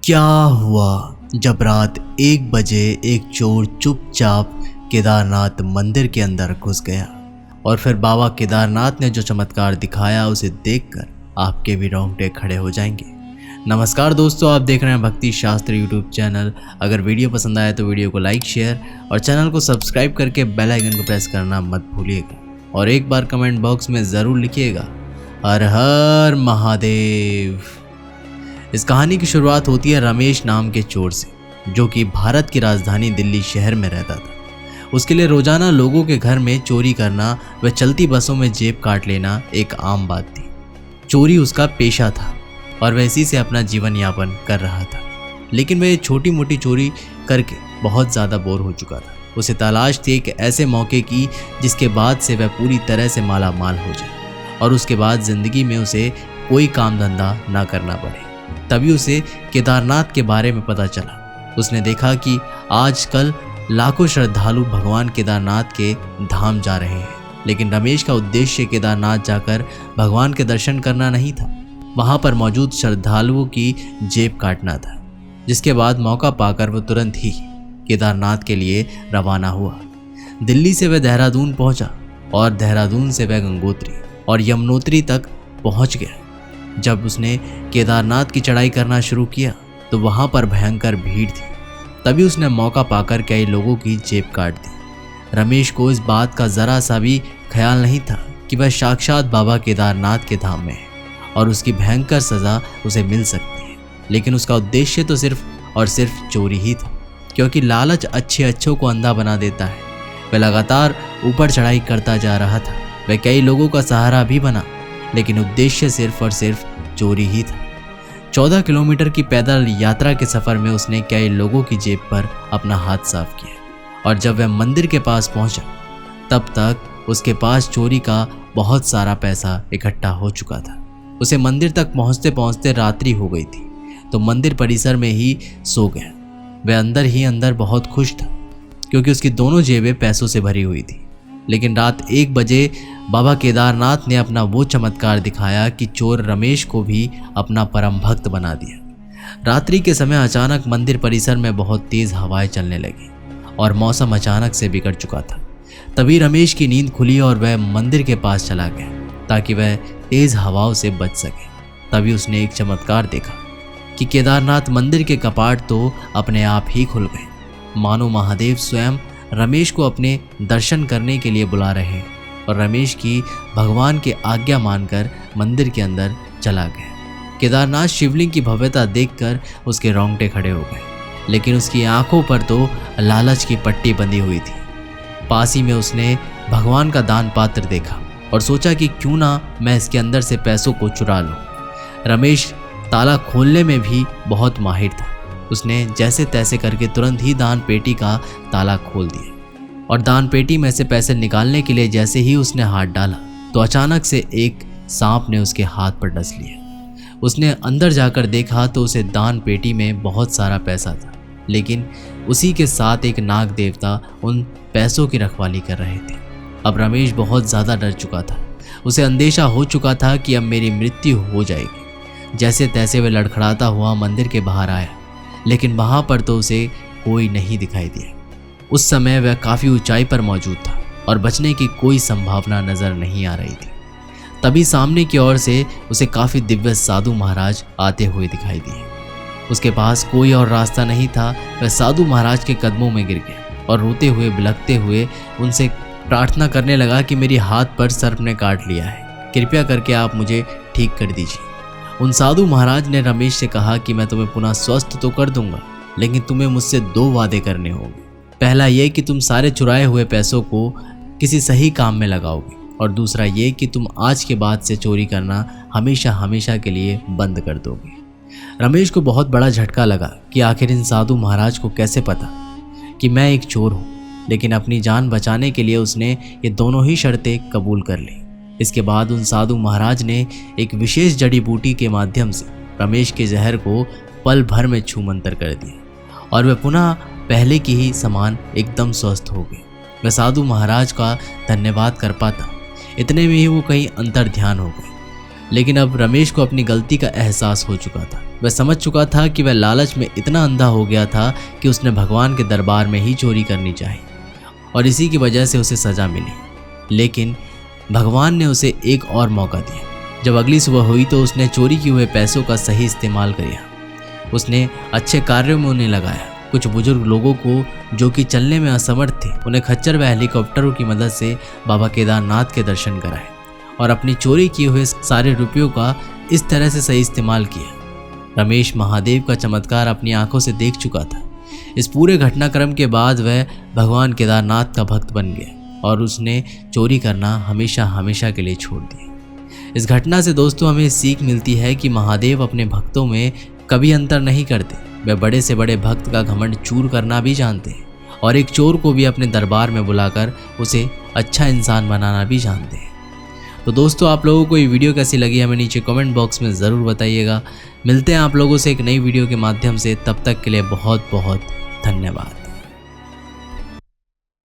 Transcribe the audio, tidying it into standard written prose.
क्या हुआ जब रात 1 बजे एक चोर चुपचाप केदारनाथ मंदिर के अंदर घुस गया और फिर बाबा केदारनाथ ने जो चमत्कार दिखाया उसे देखकर आपके भी रोंगटे खड़े हो जाएंगे। नमस्कार दोस्तों, आप देख रहे हैं भक्ति शास्त्र यूट्यूब चैनल। अगर वीडियो पसंद आए तो वीडियो को लाइक, शेयर और चैनल को सब्सक्राइब करके बेल आइकन को प्रेस करना मत भूलिएगा और एक बार कमेंट बॉक्स में ज़रूर लिखिएगा हर हर महादेव। इस कहानी की शुरुआत होती है रमेश नाम के चोर से, जो कि भारत की राजधानी दिल्ली शहर में रहता था। उसके लिए रोजाना लोगों के घर में चोरी करना व चलती बसों में जेब काट लेना एक आम बात थी। चोरी उसका पेशा था और वह इसी से अपना जीवन यापन कर रहा था। लेकिन वह छोटी मोटी चोरी करके बहुत ज़्यादा बोर हो चुका था। उसे तलाश थी एक ऐसे मौके की जिसके बाद से वह पूरी तरह से माला माल हो जाए और उसके बाद ज़िंदगी में उसे कोई काम धंधा ना करना पड़े। तभी उसे केदारनाथ के बारे में पता चला। उसने देखा कि आजकल लाखों श्रद्धालु भगवान केदारनाथ के धाम जा रहे हैं, लेकिन रमेश का उद्देश्य केदारनाथ जाकर भगवान के दर्शन करना नहीं था, वहां पर मौजूद श्रद्धालुओं की जेब काटना था। जिसके बाद मौका पाकर वह तुरंत ही केदारनाथ के लिए रवाना हुआ। दिल्ली से वह देहरादून पहुंचा और देहरादून से वह गंगोत्री और यमुनोत्री तक पहुंच गया। जब उसने केदारनाथ की चढ़ाई करना शुरू किया तो वहां पर भयंकर भीड़ थी। तभी उसने मौका पाकर कई लोगों की जेब काट दी। रमेश को इस बात का जरा सा भी ख्याल नहीं था कि वह साक्षात बाबा केदारनाथ के धाम में है और उसकी भयंकर सजा उसे मिल सकती है। लेकिन उसका उद्देश्य तो सिर्फ और सिर्फ चोरी ही था, क्योंकि लालच अच्छों को अंधा बना देता है। वह लगातार ऊपर चढ़ाई करता जा रहा था। वह कई लोगों का सहारा भी बना, लेकिन उद्देश्य सिर्फ और सिर्फ चोरी ही था। 14 किलोमीटर की पैदल यात्रा के सफर में उसने कई लोगों की जेब पर अपना हाथ साफ किया और जब वह मंदिर के पास पहुंचा तब तक उसके पास चोरी का बहुत सारा पैसा इकट्ठा हो चुका था। उसे मंदिर तक पहुंचते पहुंचते रात्रि हो गई थी, तो मंदिर परिसर में ही सो गया। वह अंदर ही अंदर बहुत खुश था, क्योंकि उसकी दोनों जेबें पैसों से भरी हुई थी। लेकिन रात 1 बजे बाबा केदारनाथ ने अपना वो चमत्कार दिखाया कि चोर रमेश को भी अपना परम भक्त बना दिया। रात्रि के समय अचानक मंदिर परिसर में बहुत तेज हवाएं चलने लगी और मौसम अचानक से बिगड़ चुका था। तभी रमेश की नींद खुली और वह मंदिर के पास चला गया ताकि वह तेज हवाओं से बच सके। तभी उसने एक चमत्कार देखा कि केदारनाथ मंदिर के कपाट तो अपने आप ही खुल गए, मानो महादेव स्वयं रमेश को अपने दर्शन करने के लिए बुला रहे हैं। और रमेश की भगवान की आज्ञा मानकर मंदिर के अंदर चला गया। केदारनाथ शिवलिंग की भव्यता देखकर उसके रोंगटे खड़े हो गए, लेकिन उसकी आंखों पर तो लालच की पट्टी बंधी हुई थी। पास ही में उसने भगवान का दान पात्र देखा और सोचा कि क्यों ना मैं इसके अंदर से पैसों को चुरा लूं। रमेश ताला खोलने में भी बहुत माहिर था। उसने जैसे तैसे करके तुरंत ही दान पेटी का ताला खोल दिया और दान पेटी में से पैसे निकालने के लिए जैसे ही उसने हाथ डाला तो अचानक से एक सांप ने उसके हाथ पर डस लिया। उसने अंदर जाकर देखा तो उसे दान पेटी में बहुत सारा पैसा था, लेकिन उसी के साथ एक नाग देवता उन पैसों की रखवाली कर रहे थे। अब रमेश बहुत ज़्यादा डर चुका था। उसे अंदेशा हो चुका था कि अब मेरी मृत्यु हो जाएगी। जैसे तैसे वह लड़खड़ाता हुआ मंदिर के बाहर आया, लेकिन वहाँ पर तो उसे कोई नहीं दिखाई दिया। उस समय वह काफ़ी ऊंचाई पर मौजूद था और बचने की कोई संभावना नज़र नहीं आ रही थी। तभी सामने की ओर से उसे काफ़ी दिव्य साधु महाराज आते हुए दिखाई दिए। उसके पास कोई और रास्ता नहीं था। वह साधु महाराज के कदमों में गिर गया और रोते हुए बिलखते हुए उनसे प्रार्थना करने लगा कि मेरी हाथ पर सर्प ने काट लिया है, कृपया करके आप मुझे ठीक कर दीजिए। उन साधु महाराज ने रमेश से कहा कि मैं तुम्हें पुनः स्वस्थ तो कर दूंगा, लेकिन तुम्हें मुझसे 2 वादे करने होंगे। पहला ये कि तुम सारे चुराए हुए पैसों को किसी सही काम में लगाओगे, और दूसरा ये कि तुम आज के बाद से चोरी करना हमेशा हमेशा के लिए बंद कर दोगे। रमेश को बहुत बड़ा झटका लगा कि आखिर इन साधु महाराज को कैसे पता कि मैं एक चोर हूँ, लेकिन अपनी जान बचाने के लिए उसने ये दोनों ही शर्तें कबूल कर ली। इसके बाद उन साधु महाराज ने एक विशेष जड़ी बूटी के माध्यम से रमेश के जहर को पल भर में छूमंतर कर दिया और वह पुनः पहले की ही समान एकदम स्वस्थ हो गए। वह साधु महाराज का धन्यवाद कर पाता, इतने में ही वो कहीं अंतर ध्यान हो गए। लेकिन अब रमेश को अपनी गलती का एहसास हो चुका था वह समझ चुका था कि वह लालच में इतना अंधा हो गया था कि उसने भगवान के दरबार में ही चोरी करनी चाहिए और इसी की वजह से उसे सज़ा मिली। लेकिन भगवान ने उसे एक और मौका दिया। जब अगली सुबह हुई तो उसने चोरी किए हुए पैसों का सही इस्तेमाल किया। उसने अच्छे कार्यों में उन्हें लगाया। कुछ बुजुर्ग लोगों को जो कि चलने में असमर्थ थे, उन्हें खच्चर व हेलीकॉप्टरों की मदद से बाबा केदारनाथ के दर्शन कराए और अपनी चोरी किए हुए सारे रुपयों का इस तरह से सही इस्तेमाल किया। रमेश महादेव का चमत्कार अपनी आंखों से देख चुका था। इस पूरे घटनाक्रम के बाद वह भगवान केदारनाथ का भक्त बन गया और उसने चोरी करना हमेशा हमेशा के लिए छोड़ दिया। इस घटना से दोस्तों हमें सीख मिलती है कि महादेव अपने भक्तों में कभी अंतर नहीं करते। वे बड़े से बड़े भक्त का घमंड चूर करना भी जानते हैं और एक चोर को भी अपने दरबार में बुलाकर उसे अच्छा इंसान बनाना भी जानते हैं। तो दोस्तों आप लोगों को ये वीडियो कैसी लगी हमें नीचे कमेंट बॉक्स में ज़रूर बताइएगा। मिलते हैं आप लोगों से एक नई वीडियो के माध्यम से। तब तक के लिए बहुत बहुत धन्यवाद।